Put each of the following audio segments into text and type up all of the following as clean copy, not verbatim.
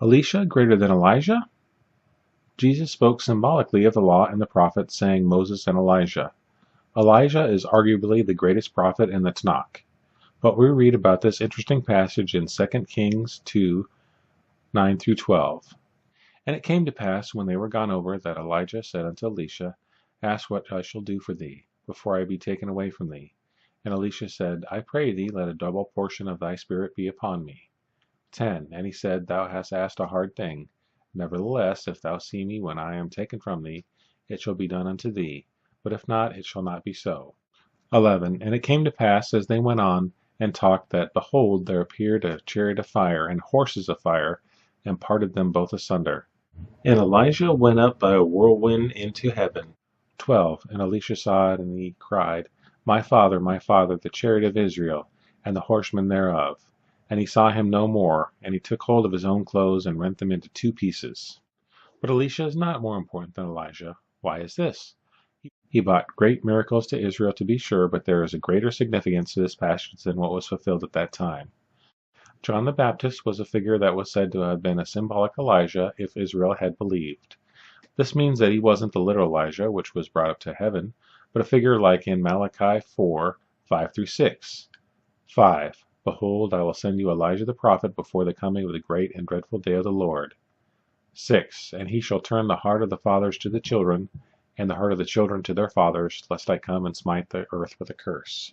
Elisha greater than Elijah? Jesus spoke symbolically of the law and the prophets, saying Moses and Elijah. Elijah is arguably the greatest prophet in the Tanakh. But we read about this interesting passage in 2 Kings 2, 9 through 12. And it came to pass, when they were gone over, that Elijah said unto Elisha, Ask what I shall do for thee, before I be taken away from thee. And Elisha said, I pray thee, let a double portion of thy spirit be upon me. 10. And he said, Thou hast asked a hard thing. Nevertheless, if thou see me when I am taken from thee, it shall be done unto thee. But if not, it shall not be so. 11. And it came to pass, as they went on and talked, that, behold, there appeared a chariot of fire, and horses of fire, and parted them both asunder. And Elijah went up by a whirlwind into heaven. 12. And Elisha saw it, and he cried, my father, the chariot of Israel, and the horsemen thereof. And he saw him no more, and he took hold of his own clothes, and rent them into two pieces. But Elisha is not more important than Elijah. Why is this? He brought great miracles to Israel, to be sure, but there is a greater significance to this passage than what was fulfilled at that time. John the Baptist was a figure that was said to have been a symbolic Elijah if Israel had believed. This means that he wasn't the literal Elijah, which was brought up to heaven, but a figure like in Malachi 4, 5 through 6. 5. Behold, I will send you Elijah the prophet before the coming of the great and dreadful day of the Lord. 6. And he shall turn the heart of the fathers to the children, and the heart of the children to their fathers, lest I come and smite the earth with a curse.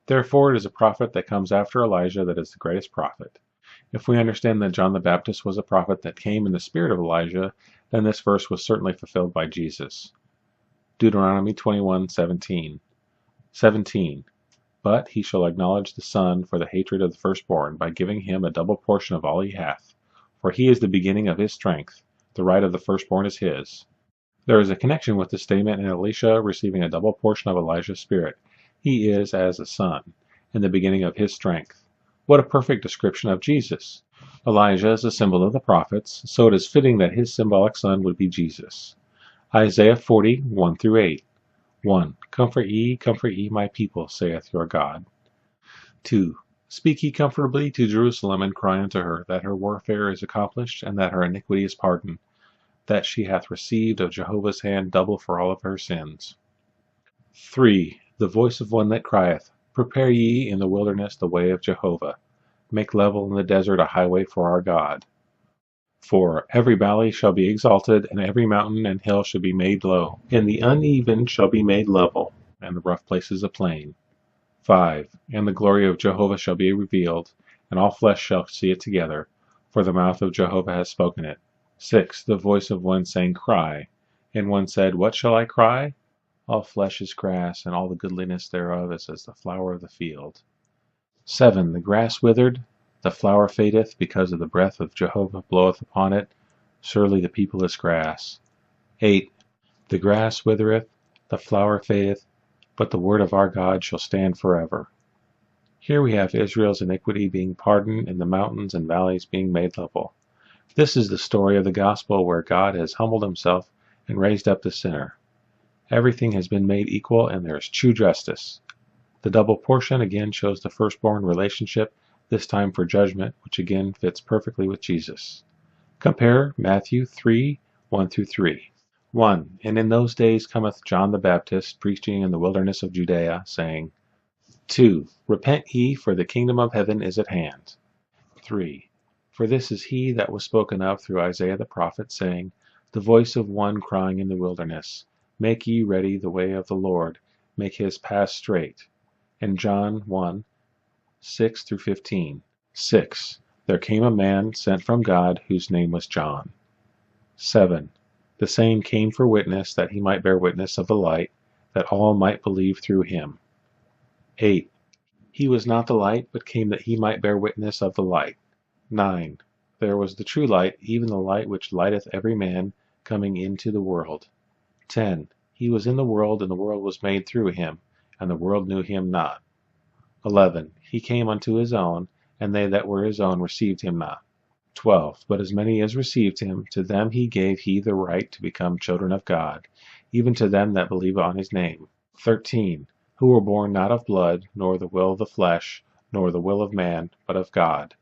Therefore it is a prophet that comes after Elijah that is the greatest prophet. If we understand that John the Baptist was a prophet that came in the spirit of Elijah, then this verse was certainly fulfilled by Jesus. Deuteronomy 21:17. 17. But he shall acknowledge the Son for the hatred of the firstborn, by giving him a double portion of all he hath. For he is the beginning of his strength. The right of the firstborn is his. There is a connection with the statement in Elisha receiving a double portion of Elijah's spirit. He is as a son, in the beginning of his strength. What a perfect description of Jesus! Elijah is a symbol of the prophets, so it is fitting that his symbolic son would be Jesus. Isaiah 40, 1 through 8. 1. Comfort ye, my people, saith your God. 2. Speak ye comfortably to Jerusalem, and cry unto her, that her warfare is accomplished, and that her iniquity is pardoned, that she hath received of Jehovah's hand double for all of her sins. 3. The voice of one that crieth, Prepare ye in the wilderness the way of Jehovah. Make level in the desert a highway for our God. 4. Every valley shall be exalted, and every mountain and hill shall be made low, and the uneven shall be made level, and the rough places a plain. 5. And the glory of Jehovah shall be revealed, and all flesh shall see it together, for the mouth of Jehovah has spoken it. 6. The voice of one saying, Cry. And one said, What shall I cry? All flesh is grass, and all the goodliness thereof is as the flower of the field. 7. The grass withered, the flower fadeth, because of the breath of Jehovah bloweth upon it. Surely the people is grass. 8. The grass withereth, the flower fadeth, but the word of our God shall stand forever. Here we have Israel's iniquity being pardoned, and the mountains and valleys being made level. This is the story of the gospel, where God has humbled himself and raised up the sinner. Everything has been made equal, and there is true justice. The double portion again shows the firstborn relationship, this time for judgment, which again fits perfectly with Jesus. Compare Matthew 3, 1 through 3. 1. And in those days cometh John the Baptist, preaching in the wilderness of Judea, saying, 2. Repent ye, for the kingdom of heaven is at hand. 3. For this is he that was spoken of through Isaiah the prophet, saying, The voice of one crying in the wilderness, Make ye ready the way of the Lord, make his paths straight. And John 1, 6 through 15. 6. There came a man sent from God, whose name was John. 7. The same came for witness, that he might bear witness of the light, that all might believe through him. 8. He was not the light, but came that he might bear witness of the light. 9. There was the true light, even the light which lighteth every man coming into the world. 10. He was in the world, and the world was made through him, and the world knew him not. 11. He came unto his own, and they that were his own received him not. 12. But as many as received him, to them he gave he the right to become children of God, even to them that believe on his name. 13. Who were born not of blood, nor the will of the flesh, nor the will of man, but of God.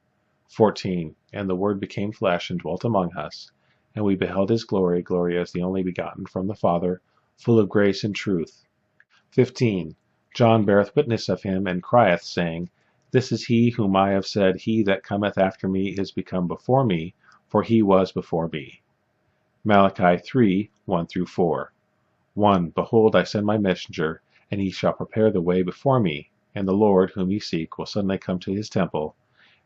14. And the Word became flesh and dwelt among us, and we beheld his glory, glory as the only begotten from the Father, full of grace and truth. 15. John beareth witness of him, and crieth, saying, This is he whom I have said, He that cometh after me is become before me, for he was before me. Malachi 3, 1-4. 1. Behold, I send my messenger, and he shall prepare the way before me, and the Lord, whom ye seek, will suddenly come to his temple,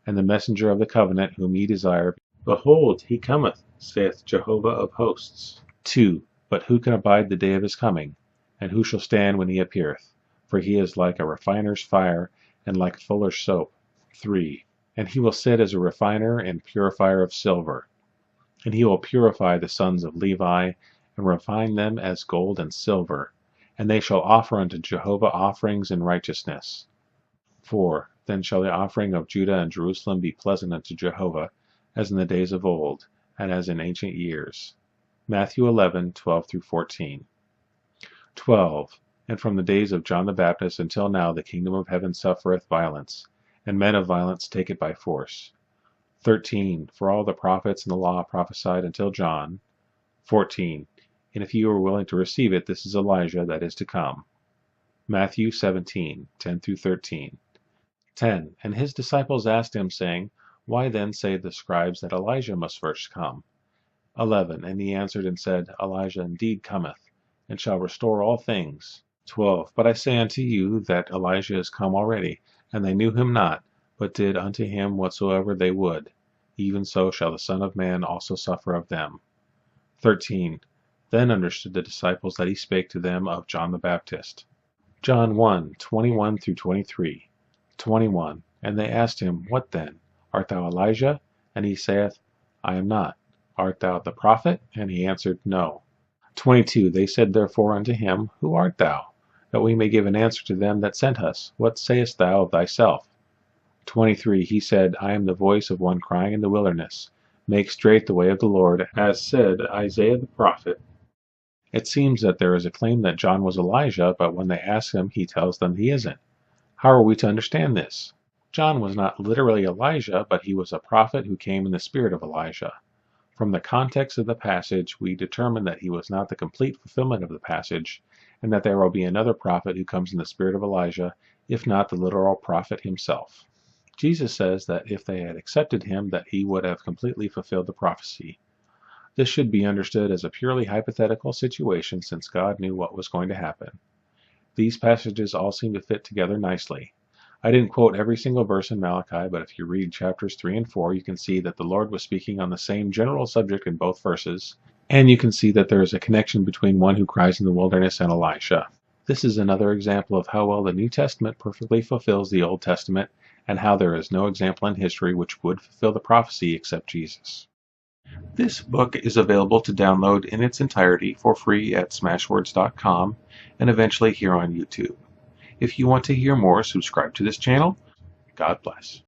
and the messenger of the covenant whom ye desire. Behold, he cometh, saith Jehovah of hosts. 2. But who can abide the day of his coming? And who shall stand when he appeareth? For he is like a refiner's fire, and like a fuller's soap. 3. And he will sit as a refiner and purifier of silver. And he will purify the sons of Levi, and refine them as gold and silver. And they shall offer unto Jehovah offerings in righteousness. 4. Then shall the offering of Judah and Jerusalem be pleasant unto Jehovah, as in the days of old, and as in ancient years. Matthew 11, 12-14. 12. And from the days of John the Baptist until now the kingdom of heaven suffereth violence, and men of violence take it by force. 13. For all the prophets and the law prophesied until John. 14. And if you are willing to receive it, this is Elijah that is to come. Matthew 17, 10-13. 10. And his disciples asked him, saying, Why then say the scribes that Elijah must first come? 11. And he answered and said, Elijah indeed cometh, and shall restore all things. 12. But I say unto you that Elijah is come already, and they knew him not, but did unto him whatsoever they would. Even so shall the Son of Man also suffer of them. 13. Then understood the disciples that he spake to them of John the Baptist. John 1, 21-23. 21. And they asked him, What then? Art thou Elijah? And he saith, I am not. Art thou the prophet? And he answered, No. 22. They said therefore unto him, Who art thou? That we may give an answer to them that sent us. What sayest thou of thyself? 23. He said, I am the voice of one crying in the wilderness, Make straight the way of the Lord, as said Isaiah the prophet. It seems that there is a claim that John was Elijah, but when they ask him, he tells them he isn't. How are we to understand this? John was not literally Elijah, but he was a prophet who came in the spirit of Elijah. From the context of the passage, we determine that he was not the complete fulfillment of the passage, and that there will be another prophet who comes in the spirit of Elijah, if not the literal prophet himself. Jesus says that if they had accepted him, that he would have completely fulfilled the prophecy. This should be understood as a purely hypothetical situation, since God knew what was going to happen. These passages all seem to fit together nicely. I didn't quote every single verse in Malachi, but if you read chapters 3 and 4, you can see that the Lord was speaking on the same general subject in both verses, and you can see that there is a connection between one who cries in the wilderness and Elisha. This is another example of how well the New Testament perfectly fulfills the Old Testament, and how there is no example in history which would fulfill the prophecy except Jesus. This book is available to download in its entirety for free at smashwords.com and eventually here on YouTube. If you want to hear more, subscribe to this channel. God bless.